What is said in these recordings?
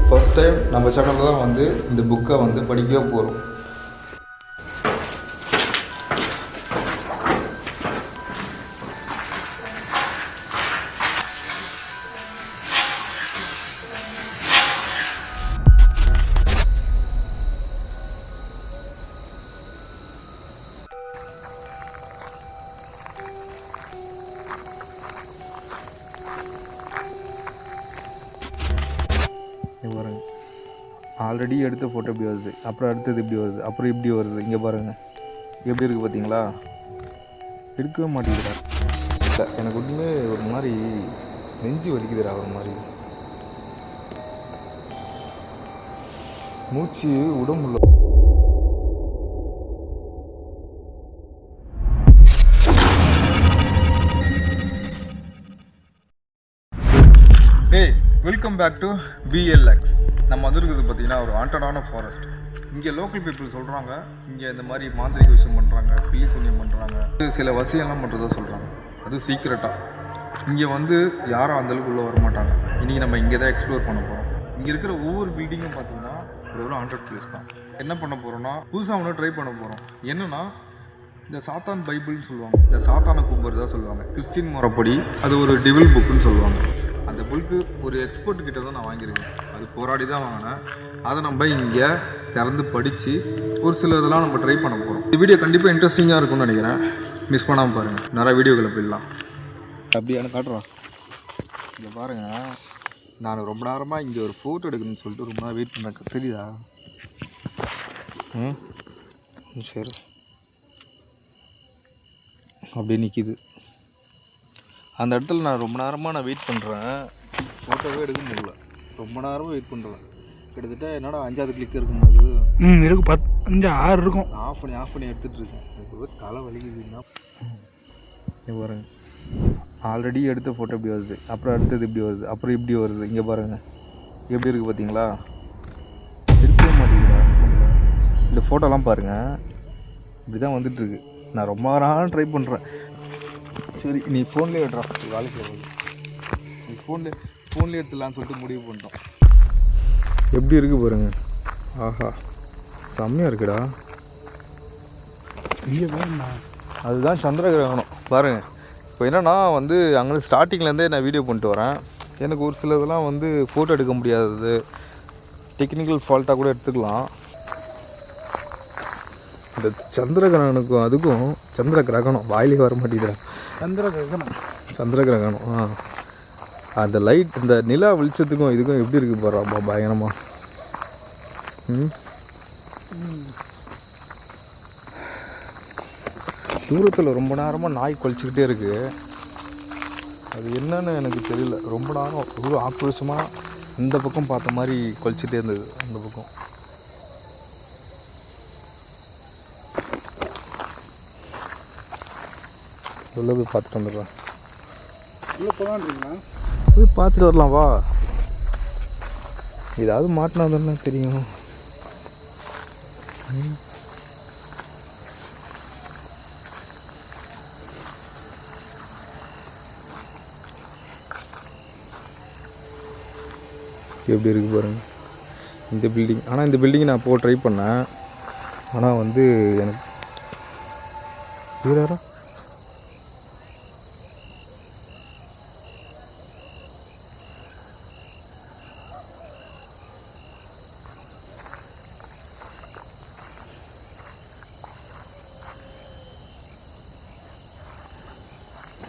First time நம்ம சேனலில் தான் வந்து இந்த புக்கை வந்து படிக்க போகிறோம். பாருங்க, ஆல்ரெடி எடுத்த ஃபோட்டோ இப்படி வருது, அப்புறம் அடுத்தது இப்படி வருது, அப்புறம் இப்படி வருது. இங்கே பாருங்கள் எப்படி இருக்குது பார்த்தீங்களா? எடுக்கவே மாட்டேங்குதுடா. இல்லை, எனக்கு ஒன்றுமே ஒரு மாதிரி நெஞ்சு வலிக்குதுடா. ஒரு மாதிரி மூச்சு உடம்புல. ஏய், வெல்கம் பேக் டு பிஎல்எக்ஸ். நம்ம வந்துருக்குது பார்த்தீங்கன்னா ஒரு ஹாண்டடான ஃபாரஸ்ட். இங்கே லோக்கல் பீப்புள் சொல்கிறாங்க, இங்கே இந்த மாதிரி மாந்திரிக விஷயம் பண்ணுறாங்க, பில்லி சூனியம் பண்ணுறாங்க, சில வசியெல்லாம் பண்ணுறதா சொல்கிறாங்க. அதுவும் சீக்கிரட்டாக. இங்கே வந்து யாரும் அந்தளவுக்கு உள்ளே வர மாட்டாங்க. இன்றைக்கி நம்ம இங்கே தான் எக்ஸ்ப்ளோர் பண்ண போகிறோம். இங்கே இருக்கிற ஒவ்வொரு பில்டிங்கும் பார்த்தீங்கன்னா ஒரு ஹாண்டட் பிளேஸ் தான். என்ன பண்ண போகிறோன்னா, புதுசாக ஒன்று ட்ரை பண்ண போகிறோம். என்னென்னா, இந்த சாத்தான் பைபிள்னு சொல்லுவாங்க, இந்த சாத்தானை கும்புறதா சொல்லுவாங்க. கிறிஸ்டின் முறைப்படி அது ஒரு டிவில் புக்குன்னு சொல்லுவாங்க. அந்த புக்கு ஒரு எக்ஸ்பர்ட் கிட்ட தான் நான் வாங்கியிருக்கேன். அது போராடி தான் வாங்கினேன். அதை நம்ம இங்கே திறந்து படித்து ஒரு சில இதெல்லாம் நம்ம ட்ரை பண்ண போகிறோம். இந்த வீடியோ கண்டிப்பாக இன்ட்ரெஸ்டிங்காக இருக்கும்னு நினைக்கிறேன். மிஸ் பண்ணாமல் பாருங்கள். நிறைய வீடியோக்களை போயிடலாம். அப்படியான காட்டுறோம். இங்கே பாருங்கள், நான் ரொம்ப நேரமாக இங்கே ஒரு ஃபோட்டோ எடுக்கணும்னு சொல்லிட்டு ரொம்ப நேரம் வெயிட் பண்ண. தெரியுதா? சரி, அப்படியே நிற்கிது அந்த இடத்துல. நான் ரொம்ப நேரமாக வெயிட் பண்ணுறேன். ஃபோட்டோவே எடுக்க முடியல. ரொம்ப நேரமாக வெயிட் பண்ணுறேன். கிட்டத்தட்ட என்னோட 5வது கிளிக் இருக்கும்போது இருக்கும் 5 6 இருக்கும். ஆஃப் பண்ணி எடுத்துகிட்டு இருக்கேன். எனக்கு தலை வலிக்குதுன்னா பாருங்க, ஆல்ரெடி எடுத்த ஃபோட்டோ இப்படி வருது, அப்புறம் அடுத்தது இப்படி வருது, அப்புறம் இப்படி வருது. இங்கே பாருங்கள் எப்படி இருக்குது பார்த்தீங்களா? எடுக்கவே மாட்டேங்குதா? இந்த ஃபோட்டோலாம் பாருங்கள், இப்படி தான் வந்துட்டுருக்கு. நான் ரொம்ப நேரம் ட்ரை பண்ணுறேன். சரி, நீ ஃபோன்லேயே எடுறா, வேலைக்கு வருது. நீ ஃபோன்லேயே எடுத்துடலான்னு சொல்லிட்டு முடிவு பண்ணிட்டோம். எப்படி இருக்குது பாருங்க. ஆஹா, செம்மையாக இருக்குடா. அதுதான் சந்திர கிரகணம் பாருங்கள். இப்போ என்னென்னா வந்து அங்கே ஸ்டார்டிங்லேருந்தே நான் வீடியோ பண்ணிட்டு வரேன். எனக்கு ஒரு சில இதெல்லாம் வந்து ஃபோட்டோ எடுக்க முடியாதது டெக்னிக்கல் ஃபால்ட்டாக கூட எடுத்துக்கலாம். இந்த சந்திர கிரகணுக்கும் அதுக்கும் சந்திர கிரகணம் வாயிலே வர மாட்டேங்குதுடா. சந்திர கிரகணம். அந்த லைட், இந்த நிலா வெளிச்சத்துக்கும் இதுக்கும் எப்படி இருக்குது பாருப்பா, பயங்கரமாக. தூரத்தில் ரொம்ப நேரமாக நாய் கொலைச்சிக்கிட்டே இருக்குது. அது என்னன்னு எனக்கு தெரியல. ரொம்ப நேரம் ஒரு ஆக்ரோஷமாக இந்த பக்கம் பார்த்த மாதிரி கொலைச்சிட்டே இருந்தது. அந்த பக்கம் உள்ளே போய் பார்த்துட்டு வந்துடுறேன். போய் பார்த்துட்டு வரலாம் வா. ஏதாவது மாட்டினா தானே தெரியும். எப்படி இருக்குது பாருங்க இந்த பில்டிங். ஆனால் இந்த பில்டிங் நான் போக ட்ரை பண்ணேன். ஆனால் வந்து எனக்கு வேற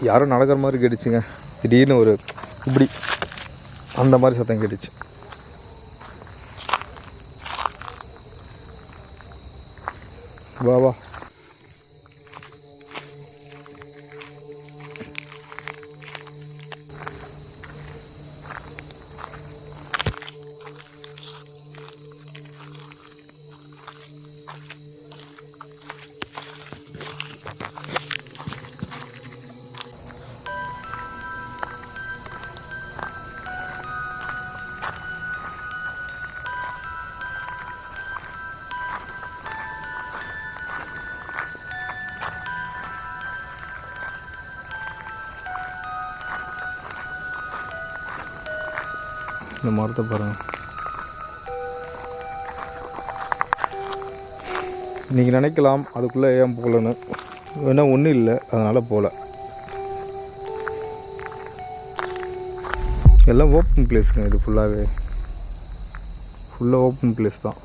யாரும் நடக்கிற மாதிரி கேட்டுச்சுங்க. திடீர்னு ஒரு இப்படி அந்த மாதிரி சத்தம் கேட்டுச்சு. வா வா. இந்த மரத்தை பாருங்கள். நீங்கள் நினைக்கலாம் அதுக்குள்ளே ஏன் போகலன்னு, ஏன்னா ஒன்றும் இல்லை அதனால் போகல. எல்லாம் ஓப்பன் பிளேஸுங்க, இது ஃபுல்லாகவே ஓப்பன் பிளேஸ் தான்.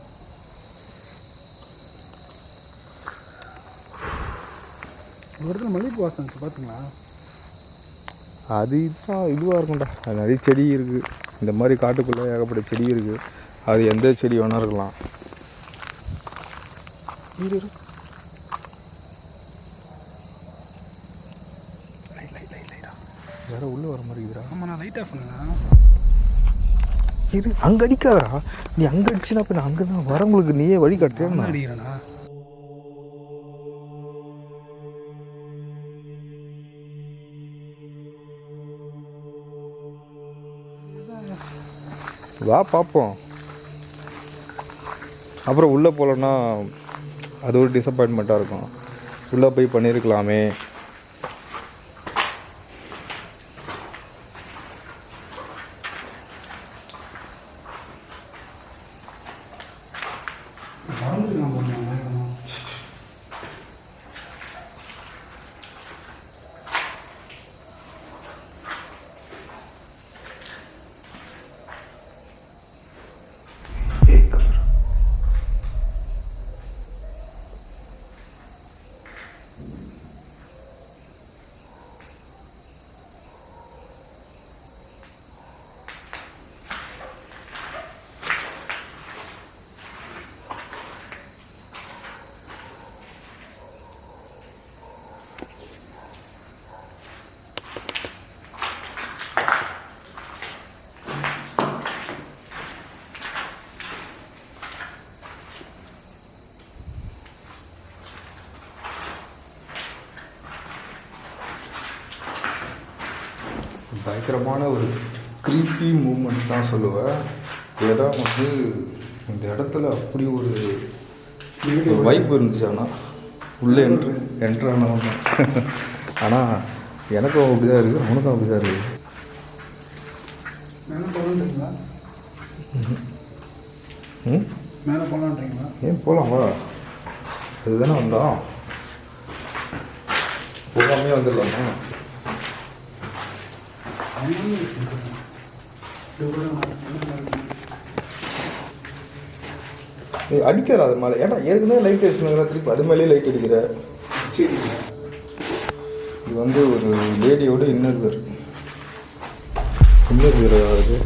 ஒரு இடத்துல மல்லிகைப்பூ வாசம் பார்த்துங்களா? அது தான் இதுவாக இருக்கும்டா. அது நிறைய செடி இருக்குது, இந்த மாதிரி காட்டுக்குள்ளே ஏகப்பட்ட செடி இருக்குது. அது எந்த செடி வேணா இருக்கலாம். வேற உள்ளே வர மாதிரி இருக்குதுடா. ஆமாம், நான் லைட் ஆஃப் பண்ணுங்க. இது அங்கே அடிக்காதா, நீ அங்கே அடிச்சுனா இப்போ நான் அங்கே தான் வரவங்களுக்கு நீயே வழி காட்டுறேன் அடிக்கிறேண்ணா. வா பார்ப்போம். அப்புறம் உள்ளே போகலன்னா அது ஒரு டிசப்பாயின்மெண்ட்டாக இருக்கும். உள்ளே போய் பண்ணியிருக்கலாமே. பயங்கரமான ஒரு க்ரீப்பி மூமெண்ட் தான் சொல்லுவேன். இடம் வந்து இந்த இடத்துல அப்படி ஒரு வைப் இருந்துச்சு. ஆனால் உள்ளே என்ட்ரானவங்க ஆனால் எனக்கும் அப்படி தான் இருக்குது, அவனுக்கும் அப்படி தான் இருக்குது. மேலே போகலான்றீங்களா? மேலே போகலான்றீங்களா? ஏன் போகலாம், வா. அதுதானே வந்தோம், போகாமே வந்துடலாமா? அடிக்கிற அது மேலே, ஏன்னா ஏற்கனவே லைட் அடிச்சுங்கிற திருப்பி அது மேலேயே லைட் அடிக்கிற. இது வந்து ஒரு லேடியோட இன்னர் வேர் ஆகுது.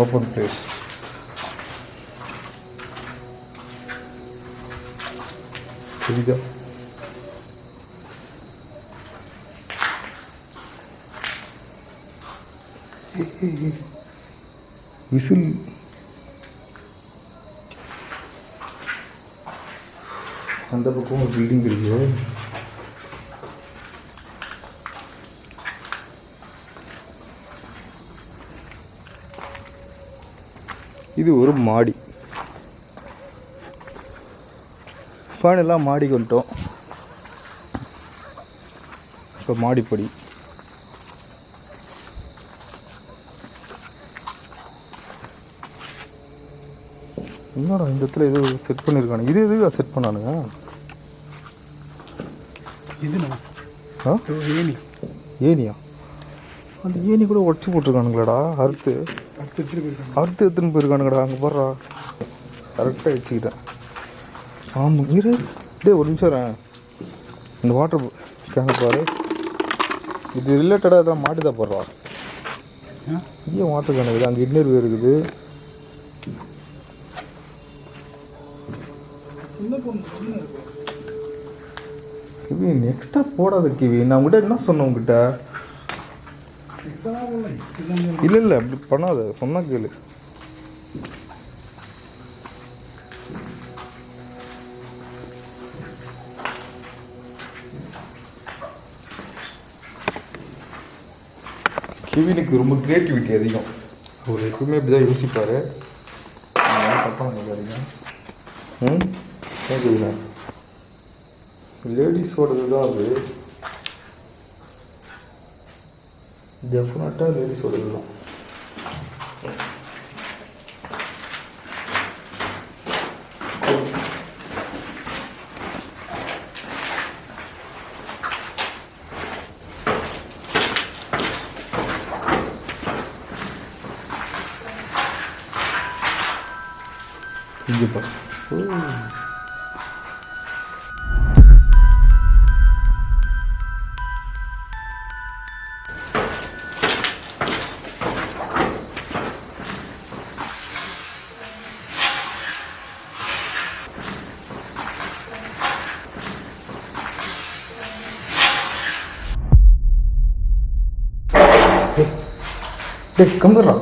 Open place. புரியுதா? விசில் அந்த பக்கம் ஒரு பில்டிங் இருக்கு. இது ஒரு மாடி. ஃபேன் எல்லாம் மாடிக்கு வந்துட்டோம். இப்போ மாடிப்படி. என்னடா இந்த இடத்துல ஏதோ செட் பண்ணியிருக்கானு. இது எதுக்கு செட் பண்ணானுங்க? ஏனியா? அந்த ஏனி கூட உடச்சி போட்டிருக்கானுங்களாடா. அறுத்து எடுத்துன்னு போயிருக்கானுங்கடா. அங்கே போடுறா, கரெக்டாக வச்சுக்கிட்டேன். ஆமாம் இரு, டே ஒரு நிமிஷம். இந்த வாட்டர் கேனை பாரு, இது ரிலேட்டடாக எதாவது மாட்டி தான் போடுறா. ஏன் வாட்டர் கேன் இருக்குது, அங்கே இன்னொரு இருக்குது. கிவி நெக்ஸ்டா போடாத கிவி. நான் உங்கள்கிட்ட என்ன சொன்னேன் உங்ககிட்ட? இல்லை அப்படி பண்ணாத, சொன்னா கேளு. கிவினுக்கு ரொம்ப கிரியேட்டிவிட்டி அதிகம். அவர் எப்பவுமே இப்படி தான் யோசிப்பார். தப்பாக நினைக்காதீங்க. கேட்குதுண்ணா, லேடிஸோடது தான் அது. டெஃபினட்டாக லேடிஸோடது தான். இங்கேப்பா. ஓ, டேய் கம்புறா.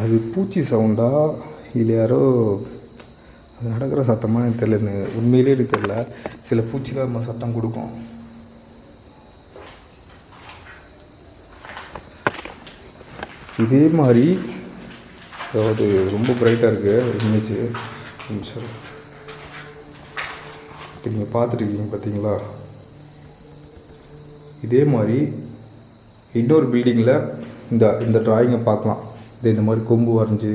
அது பூச்சி சவுண்டா இல்லை யாரோ அது நடக்கிற சத்தமாக எனக்கு தெரியல. உண்மையிலே எனக்கு தெரியல. சில பூச்சிலாம் நம்ம சத்தம் கொடுக்கும். இதே மாதிரி அதாவது ரொம்ப பிரைட்டாக இருக்குது இமேஜ். நிமிஷம் இப்போ நீங்கள் பார்த்துருக்கீங்க பார்த்தீங்களா? இதே மாதிரி இன்னொரு பில்டிங்கில் இந்த ட்ராயிங்கை பார்க்கலாம். இந்த மாதிரி கொம்பு வரைஞ்சி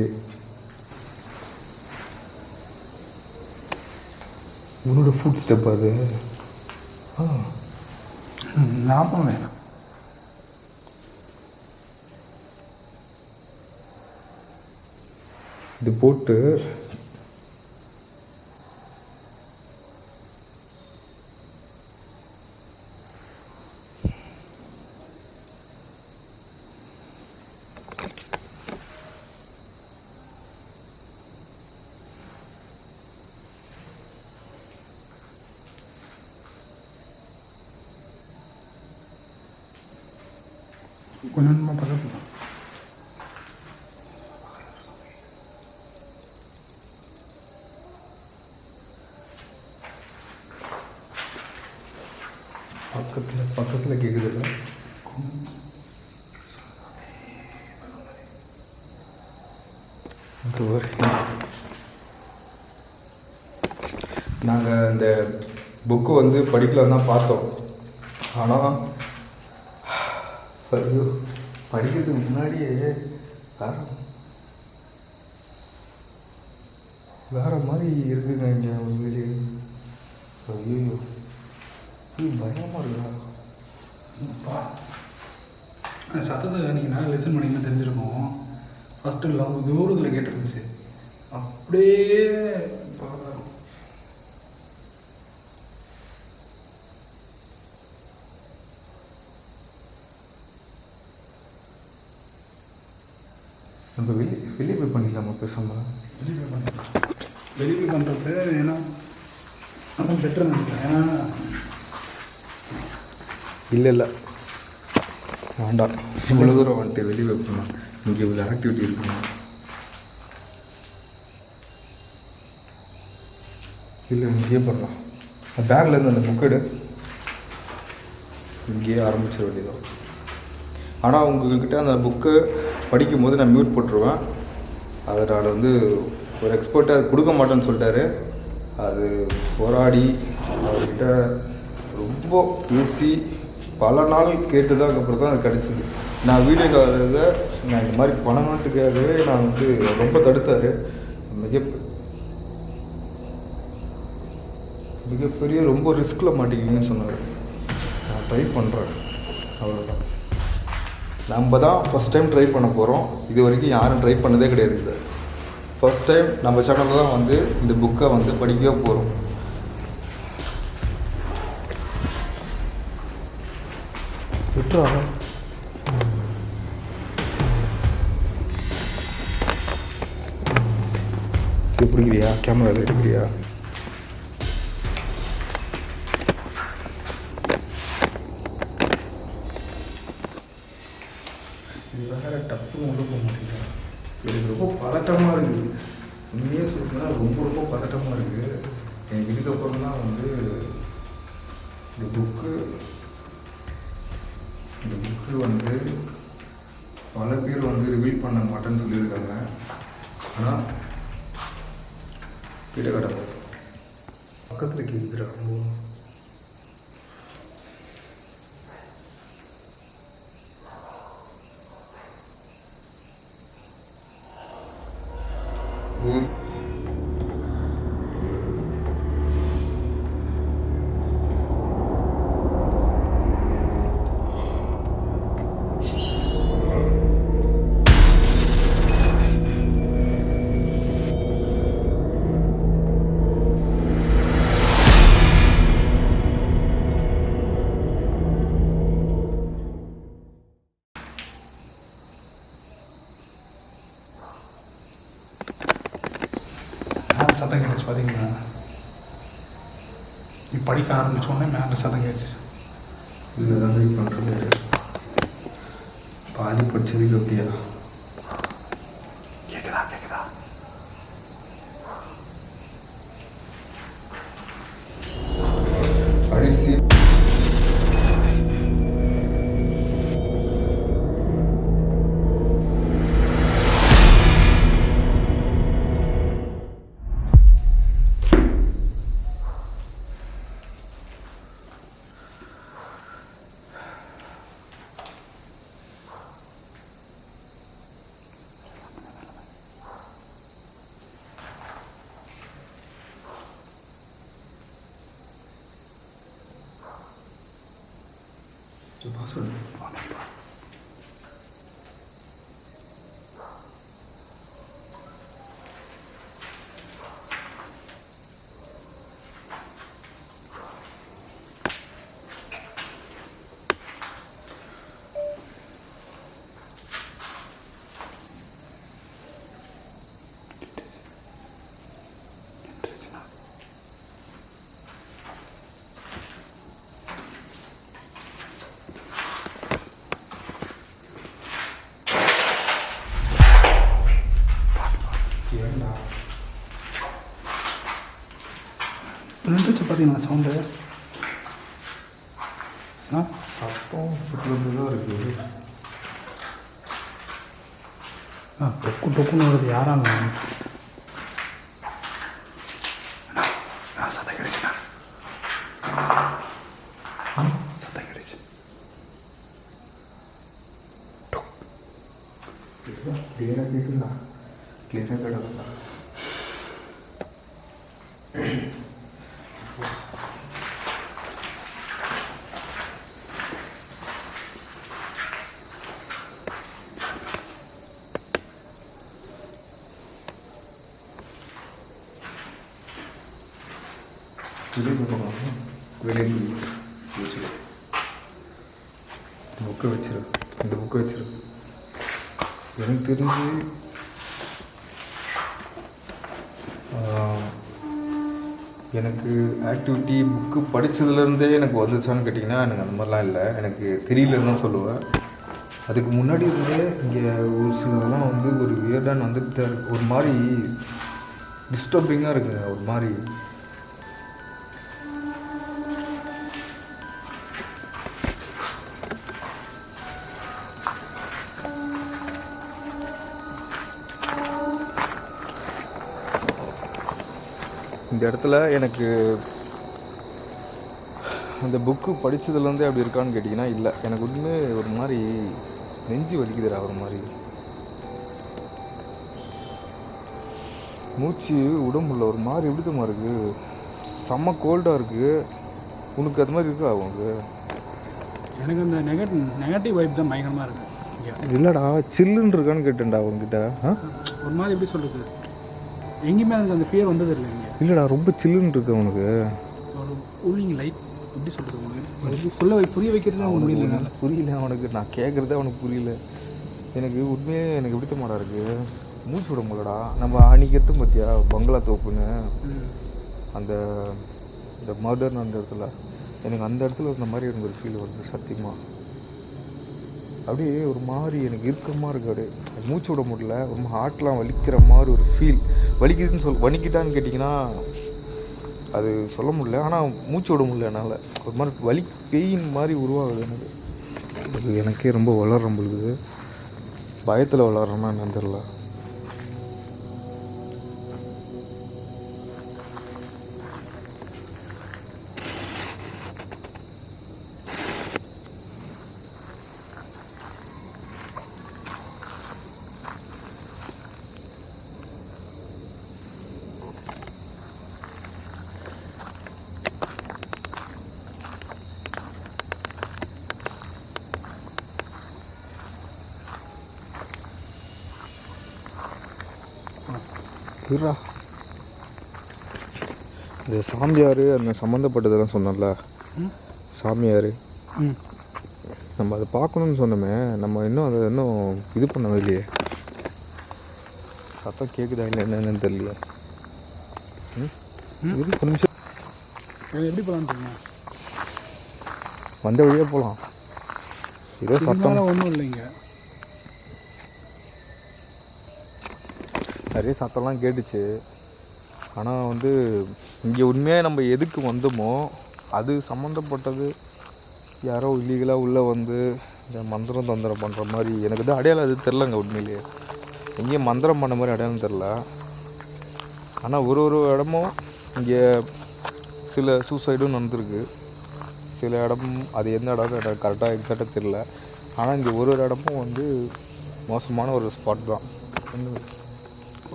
உன்னோட ஃபுட் ஸ்டெப் அது. ஞாபகம் வேணாம். இது போட்டு கொஞ்சம் கொஞ்சமாக பக்கத்தில் பக்கத்தில் கேட்குதுல்ல. நாங்கள் இந்த புக்கு வந்து படிக்கலாம் தான் பார்த்தோம். ஆனால் ஐயோ, படிக்கிறதுக்கு முன்னாடியே வேறு மாதிரி இருக்குங்க இங்கே உண்மையிலேயே. ஐயோ பயமாக இருக்குதா? சத்தத்தை நீங்கள் நல்லா லிசன் பண்ணிங்கன்னா தெரிஞ்சிருக்கோம். ஃபஸ்ட்டு லவ் தூரத்தில் கேட்டுருந்துச்சு. அப்படியே நம்ம வெளியே போய் பண்ணிக்கலாமா பேசாமல்? வெளியே போய் பண்ணுறது ஏன்னா அதான் பெட்டர் நினைக்கிறேன். ஏன்னா இல்லை வேண்டாம். இவ்வளோ தூரம் வந்துட்டு வெளியே வைக்கணும். இங்கே இவ்வளோ ஆக்டிவிட்டி இருக்கணும். இல்லை இங்கேயே பண்ணலாம். பேக்லேருந்து அந்த புக் எடு. இங்கேயே ஆரம்பிச்சிட வேண்டியதான். ஆனால் உங்ககிட்ட அந்த புக்கு படிக்கும் போது நான் மியூட் போட்டுருவேன். அதனால் வந்து ஒரு எக்ஸ்பர்ட்டை அது கொடுக்க மாட்டேன்னு சொல்லிட்டாரு. அது போராடி அவர்கிட்ட ரொம்ப பேசி பல நாள் கேட்டு தான் அதுக்கப்புறம் தான் அது கிடச்சிது. நான் வீடியோ காலில் நான் இந்த மாதிரி பண்ணணுன்ட்டுக்காகவே நான் வந்து ரொம்ப தடுத்தார். மிகப்பெரிய ரொம்ப ரிஸ்கில் மாட்டிக்கிங்கன்னு சொன்னார். நான் ட்ரை பண்ணுறேன், அவ்வளோதான். நம்ம தான் ஃபஸ்ட் டைம் ட்ரை பண்ண போகிறோம். இது வரைக்கும் யாரும் ட்ரை பண்ணதே கிடையாது. இது ஃபஸ்ட் டைம் நம்ம சேனலில் தான் வந்து இந்த புக்கை வந்து படிக்கவே போகிறோம். விட்டுறா பிடிக்கிறியா? கேமராவில் எடுக்கிறியா? இது வேறு டப்புன்னு உள்ள போக மாட்டேங்கிறேன். எனக்கு ரொம்ப பதட்டமாக இருக்குது. உண்மையே சொல்லுங்கன்னா ரொம்ப பதட்டமாக இருக்குது. எனக்கு இதுக்கப்புறம் தான் வந்து இந்த புக்கு வந்து பல பேர் வந்து ரிவீல் பண்ண மாட்டேன்னு சொல்லியிருக்காங்க. ஆனால் கிட்ட கட்ட பக்கத்தில் கேட்குறா. சத்தம் கேட்டுச்சு பார்த்தீங்களா? நீ படிக்க ஆரம்பித்தோடனே மேலே சத்தம் கேட்டுச்சு. இதில் தான் வெயிட் பண்ணுறது. பாதி படிச்சதுக்கு அப்படியா? கேட்குதா? அரிசி பாஸ்வேர்டு ஏண்டா நின்றுச்சு பார்த்தீங்களா சவுண்டு? ஆ சத்தம் சுற்றுலந்து தான் இருக்குது. டொக்குன்னு வருது. யாராங்க சத்தம் கிடைச்சுண்ணா? சத்தம் கிடைச்சு. கிளியராக கேட்குதா? கிளியராக கேட்குதா? வெளியே வச்சிரு. புக்கை வச்சிரு. இந்த புக்கை வச்சிரு. எனக்கு தெரிஞ்சு எனக்கு ஆக்டிவிட்டி புக்கு படித்ததுலேருந்தே எனக்கு வந்துச்சான்னு கேட்டிங்கன்னா எனக்கு அந்த மாதிரிலாம் இல்லை. எனக்கு தெரியலன்னு தான் சொல்லுவேன். அதுக்கு முன்னாடி இருந்தே இங்கே ஒரு சிலதெல்லாம் வந்து ஒரு வியர்டான வந்துட்டு ஒரு மாதிரி டிஸ்டர்பிங்காக இருக்குங்க. ஒரு மாதிரி இந்த இடத்துல எனக்கு அந்த புக்கு படித்ததுலேருந்தே அப்படி இருக்கான்னு கேட்டிங்கன்னா இல்லை. எனக்கு ஒன்றுமே ஒரு மாதிரி நெஞ்சு வலிக்குதுடா. ஒரு மாதிரி மூச்சு உடம்புல ஒரு மாதிரி எப்படித்தமா இருக்குது. செம்ம கோல்டாக இருக்குது. உனக்கு அது மாதிரி இருக்கா? உனக்கு? எனக்கு அந்த நெகட்டிவ் வைப் தான் பயங்கரமாக இருக்குது. இல்லைடா, சில்லுன்னு இருக்கான்னு கேட்டேன்டா உங்ககிட்ட. ஒரு மாதிரி எப்படி சொல்கிறது, எங்கேயுமே எனக்கு அந்த ஃபியர் வந்தது இல்லை. இங்கே இல்லைடா, ரொம்ப சில்லுன்னு இருக்கு உனக்கு. ஒரு கூலிங் லைட் எப்படி சொல்கிறது உங்களுக்கு சொல்ல புரிய வைக்கிறது அவனுக்கு முடியல. புரியல அவனுக்கு. நான் கேட்குறதே அவனுக்கு புரியல. எனக்கு உண்மையே எனக்கு எப்படி மாடா இருக்குது. மூச்சு விட முடியலடா. நம்ம அன்றைக்கி எடுத்து பார்த்தியா பங்களா தோப்புன்னு அந்த இந்த மர்டர்னு அந்த இடத்துல எனக்கு அந்த இடத்துல இருந்த மாதிரி எனக்கு ஒரு ஃபீல் வருது சத்தியமாக. அப்படியே ஒரு மாதிரி எனக்கு இறுக்கமாக இருக்குது. அப்படியே மூச்சு விட முடியல. ரொம்ப ஹார்ட்லாம் வலிக்கிற மாதிரி ஒரு ஃபீல். வலிக்குதுன்னு வலிக்கிட்டான்னு கேட்டிங்கன்னா அது சொல்ல முடியல. ஆனால் மூச்சு விட முடியல என்னால். ஒரு மாதிரி வலி பெயின் மாதிரி உருவாகுது எனக்கு. அது எனக்கே ரொம்ப வளர்ற பொழுது பயத்தில் வளர்றேன்னா என்னன்னு தெரில. இருடா, இந்த சாமியார் அந்த சம்மந்தப்பட்டதெல்லாம் சொன்னோம்ல, சாமியார் நம்ம அதை பார்க்கணுன்னு சொன்னோமே, நம்ம இன்னும் அதை இன்னும் இது பண்ணவே இல்லையே. சத்தம் கேட்குதா இல்லை என்னன்னு தெரியலையே. ஒரு நிமிஷம் எப்படி போகலான்னு தெரியுமா? வந்த வழியே போகலாம். ஏதோ சத்தம் ஒன்றும் இல்லைங்க. நிறைய சத்தம்லாம் கேட்டுச்சு. ஆனால் வந்து இங்கே உண்மையாக நம்ம எதுக்கு வந்தோமோ அது சம்மந்தப்பட்டது யாரோ இல்லீகலாக உள்ளே வந்து இந்த மந்திரம் தந்திரம் பண்ணுற மாதிரி எனக்கு தான் அடையாளம் அது தெரிலங்க. உண்மையிலேயே எங்கேயும் மந்திரம் பண்ண மாதிரி அடையாளம் தெரில. ஆனால் ஒரு இடமும் இங்கே சில சூசைடும் நடந்திருக்கு. சில இடம் அது எந்த இடம் எனக்கு கரெக்டாக எக்ஸாக்டாக தெரில. ஆனால் இங்கே ஒரு இடமும் வந்து மோசமான ஒரு ஸ்பாட் தான்.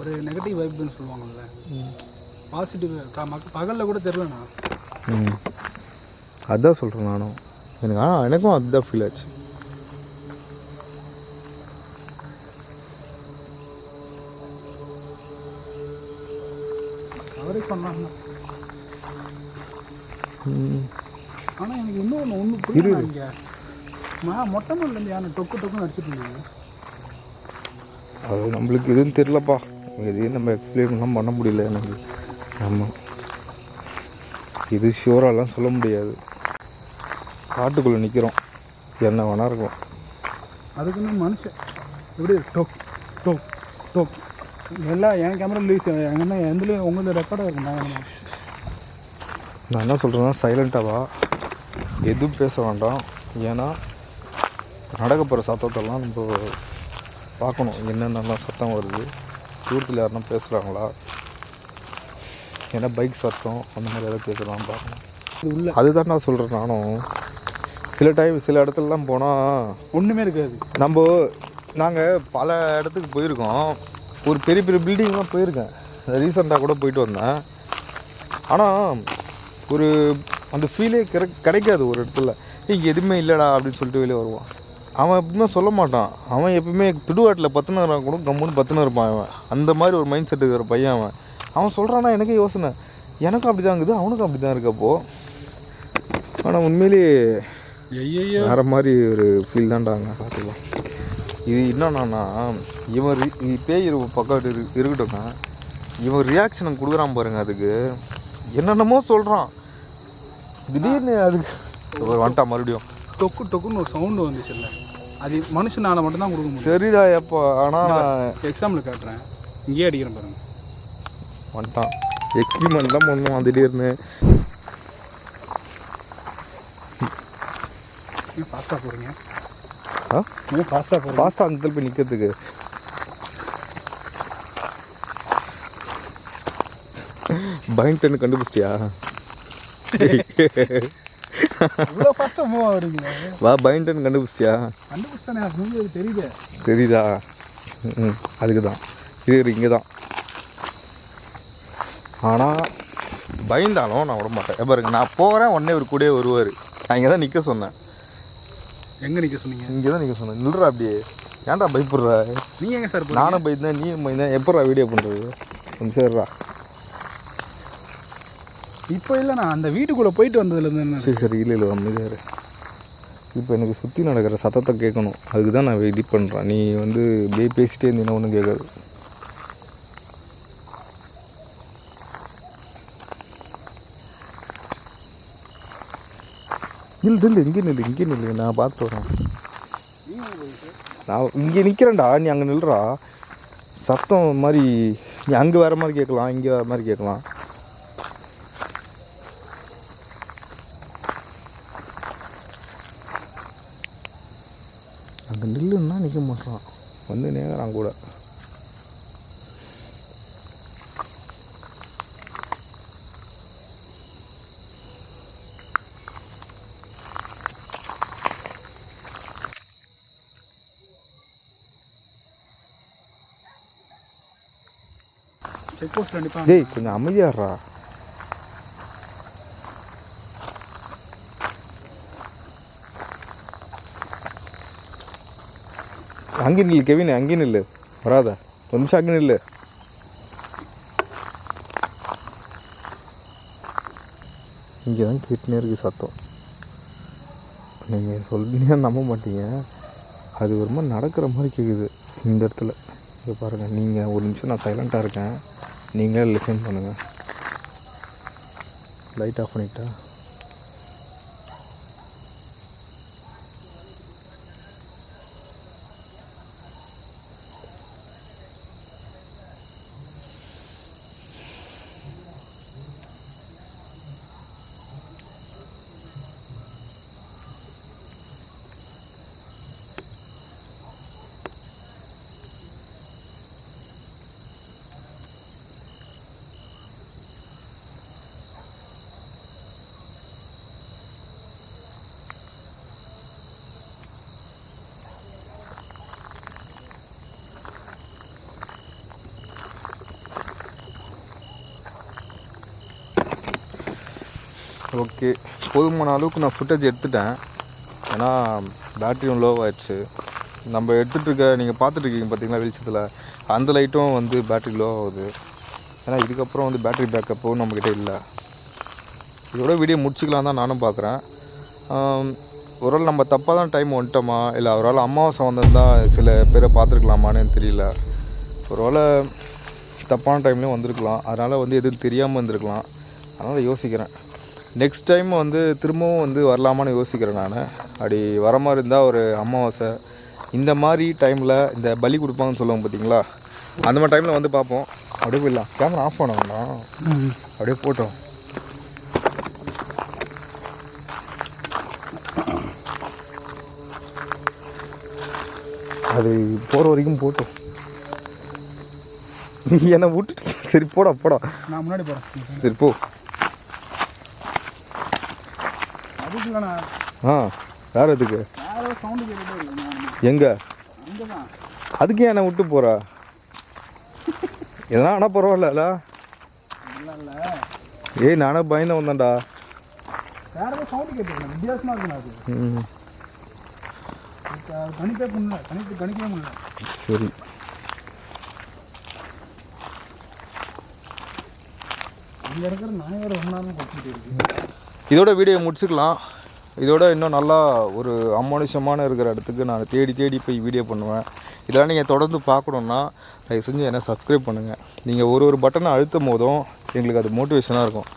ஒரு நெகட்டிவ் வைப்னு சொல்லுவாங்கள்ல, பாசிட்டிவ் பகலில் கூட தெரிலண்ணா. அதுதான் சொல்கிறேன் நானும். எனக்கும் அதுதான் ஃபீல் ஆச்சு. அவரே சொன்னாங்க. ஆனால் எனக்கு ஒன்று புரியுது. மொட்டை மல்லேருந்து யானை டொக்குன்னு அடிச்சுட்டு இருந்தீங்க. அது நம்மளுக்கு எதுவும் தெரிலப்பா. எதையும் நம்ம எக்ஸ்பிளைன்லாம் பண்ண முடியல எனக்கு. ஆமாம், இது ஷியூராலாம் சொல்ல முடியாது. காட்டுக்குள்ளே நிற்கிறோம், என்ன வேணா இருக்கும். அதுக்குன்னு மனுஷன் எப்படி டொக் டொக் டொக் எல்லாம் என் கேமரா ரிலீஸ் எங்கன்னா எந்தலையும் உங்களுக்கு ரெக்கார்டாக இருக்கும். நான் என்ன சொல்கிறேன்னா, சைலண்ட்டாவா எதுவும் பேச வேண்டாம். ஏன்னா நடக்க போகிற சத்தத்தெல்லாம் நம்ம பார்க்கணும். என்னென்னலாம் சத்தம் வருது, தூரத்தில் யாருன்னா பேசுகிறாங்களா, ஏன்னா பைக் சத்தம் அந்த மாதிரி எதாவது கேட்கலாம் பார்க்கணும். அதுதான் நான் சொல்கிறேன். நானும் சில இடத்துலலாம் போனால் ஒன்றுமே இருக்காது. நாங்கள் பல இடத்துக்கு போயிருக்கோம். ஒரு பெரிய பெரிய பில்டிங்லாம் போயிருக்கேன். ரீசெண்டாக கூட போயிட்டு வந்தேன். ஆனால் அந்த ஃபீலே கிடைக்காது ஒரு இடத்துல. எதுவுமே இல்லைடா அப்படின்னு சொல்லிட்டு வெளியே வருவான். அவன் எப்பவுமே சொல்ல மாட்டான். அவன் எப்பவுமே திடுவாட்டில் பத்துனராக கூட கம்முன்னு பத்துன்னு இருப்பான். அவன் அந்த மாதிரி ஒரு மைண்ட் செட்டுக்கு ஒரு பையன். அவன் சொல்கிறான்னா எனக்கே யோசனை, எனக்கும் அப்படி தான் இருக்குது, அவனுக்கும் அப்படி தான் இருக்கப்போ. ஆனால் உண்மையிலேயே வேறு மாதிரி ஒரு ஃபீல் தான்டாங்க. பார்த்துக்கலாம். இது என்னன்னா, இவன் பேய் பக்கம் இருக்கட்டும்னா, இவன் ரியாக்ஷன் கொடுக்குறான் பாருங்க. அதுக்கு என்னென்னமோ சொல்கிறான். திடீர்னு அதுக்கு ஒரு வந்துட்டான் மறுபடியும் டொக்குன்னு ஒரு சவுண்டு வந்துச்சுல்ல, அது மனுஷனால் மட்டும்தான் கொடுக்க முடியும். சரிடா எப்போ. ஆனால் எக்ஸாம்பிள் காட்டுறேன், இங்கேயே அடிக்கிறேன் பாருங்க. வந்துட்டான். எக்ஸ்பிரிமெண்ட் தான் பண்ணுவான் திடீர்னு. ஃபாஸ்ட்டாக போகிறீங்க. ஃபாஸ்ட்டாக அந்த போய் நிற்கிறதுக்கு பயன்ட்டு கண்டுபிடிச்சிட்டியா? இவ்வளோ ஃபாஸ்ட்டாக மூவ் ஆகுறீங்க. வா, பயன்ட்டு கண்டுபிடிச்சிட்டியா? கண்டுபிடிச்சானே. தெரியுதா? அதுக்கு தான் இது இங்கே தான். ஆனால் பயந்தாலும் நான் விட மாட்டேன். பாருங்க, நான் போகிறேன், உடனே ஒரு கூடயே வருவார். நான் இங்கே தான் நிற்க சொன்னேன். எங்கே நிற்க சொன்னீங்க? இங்கே தான் நிற்க சொன்னேன். நில்றா அப்படியே. ஏன்டா பயப்படுற? நீங்கள் எங்கே சார்? நானும் பயந்தேன், நீயும் பயந்தேன். எப்படா வீடியோ பண்ணுறது? கொஞ்சம் சரிடா. இப்போ இல்லை, நான் அந்த வீட்டுக்குள்ளே போயிட்டு வந்ததுலேருந்து என்ன? சரி இல்லை அமைதியாரு. இப்போ எனக்கு சுற்றி நடக்கிற சத்தத்தை கேட்கணும். அதுக்கு தான் நான் எடிட் பண்ணுறேன். நீ வந்து அப்படியே பேசிட்டே இருந்தீங்கன்னா ஒன்றும் கேட்காது. இல்லை இங்கே நில்லு நான் பார்த்து வரேன். நான் இங்கே நிற்கிறேன்டா, நீ அங்கே நில்றா. சத்தம் மாதிரி நீ அங்கே வேறு மாதிரி கேட்கலாம், இங்கே வேறு மாதிரி கேட்கலாம். அங்கே நில்லுன்னா நிற்க மாட்டான், வந்து நேரம் கூட. செக் போஸ்ட் கண்டிப்பாக. டேய் கொஞ்சம் அமைதியாடுறா. அங்கே நில்லு கெவின், அங்கே நில்லு, வராத. ஒரு நிமிஷம் அங்கே நில்லு. இங்கே தான் கேட்டுனே இருக்குது சத்தம். நீங்கள் சொல்லினே நம்ப மாட்டீங்க. அது ஒரு மாதிரி நடக்கிற மாதிரி கேட்குது இந்த இடத்துல. இங்கே பாருங்கள், நீங்கள் ஒரு நிமிஷம் நான் சைலண்ட்டாக இருக்கேன், நீங்களே லிசன் பண்ணுங்கள். லைட் ஆஃப் பண்ணிட்டா. ஓகே, போதுமான அளவுக்கு நான் ஃபுட்டேஜ் எடுத்துட்டேன். ஏன்னா பேட்டரியும் லோ ஆயிடுச்சு. நம்ம எடுத்துகிட்ருக்க நீங்கள் பார்த்துட்ருக்கீங்க பார்த்தீங்களா வெளிச்சத்தில், அந்த லைட்டும் வந்து பேட்டரி லோ ஆகுது. ஏன்னா இதுக்கப்புறம் வந்து பேட்டரி பேக்கப்பும் நம்மக்கிட்ட இல்லை. இதோட வீடியோ முடிச்சுக்கலாம் தான் நானும் பார்க்குறேன். ஒருவேளை நம்ம தப்பாக தான் டைம் வந்துட்டோமா, இல்லை ஒருவேளை அமாவாசை வந்திருந்தால் சில பேரை பார்த்துருக்கலாமான்னு தெரியல. ஒருவேளை தப்பான டைம்லேயும் வந்திருக்கலாம். அதனால் வந்து எதுவும் தெரியாமல் இருந்திருக்கலாம். அதனால் யோசிக்கிறேன், நெக்ஸ்ட் டைம் வந்து திரும்பவும் வந்து வரலாமான்னு யோசிக்கிறேன் நான். அப்படி வர மாதிரி இருந்தால் ஒரு அமாவாசை இந்த மாதிரி டைமில் இந்த பலி கொடுப்பாங்கன்னு சொல்லுவாங்க பார்த்தீங்களா, அந்த மாதிரி டைமில் வந்து பார்ப்போம். அப்படியே போயிடலாம். கேமரா ஆஃப் பண்ண வேண்டாம், அப்படியே போட்டோம். அது போகிற வரைக்கும் போட்டோம். நீ என்ன விட்டு சரி போடா போடா, நான் முன்னாடி போகிறேன். சரி போ. வேறு எதுக்கு எங்கே அதுக்கு ஏன் என்னை விட்டு போகிறா? எதனா ஆனால் பரவாயில்ல. ஏய் நானே பயந்து வந்தேன்டா. சரி இதோட வீடியோ முடிச்சுக்கலாம். இதோட இன்னும் நல்லா ஒரு அமானுஷமான இருக்கிற இடத்துக்கு நான் தேடி தேடி போய் வீடியோ பண்ணுவேன். இதெல்லாம் நீங்கள் தொடர்ந்து பார்க்கணுன்னா தயவு செஞ்சு என்ன சப்ஸ்கிரைப் பண்ணுங்கள். நீங்கள் ஒரு பட்டனை அழுத்தும் போதும் எங்களுக்கு அது மோட்டிவேஷனாக இருக்கும்.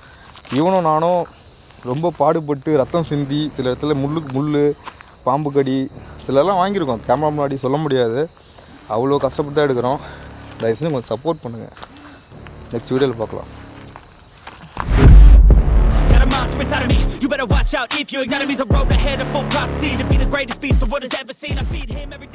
இவனும் நானும் ரொம்ப பாடுபட்டு ரத்தம் சிந்தி சில இடத்துல முள் பாம்பு கடி சிலர்லாம் வாங்கியிருக்கோம். கேமரா முன்னாடி சொல்ல முடியாது, அவ்வளோ கஷ்டப்பட்டு தான் எடுக்கிறோம். தயவு செஞ்சு கொஞ்சம் சப்போர்ட் பண்ணுங்கள். நெக்ஸ்ட் வீடியோவில் பார்க்கலாம். Inside of me, you better watch out if your enemy's a road ahead of full prophecy to be the greatest beast the world has ever seen. I feed him every day.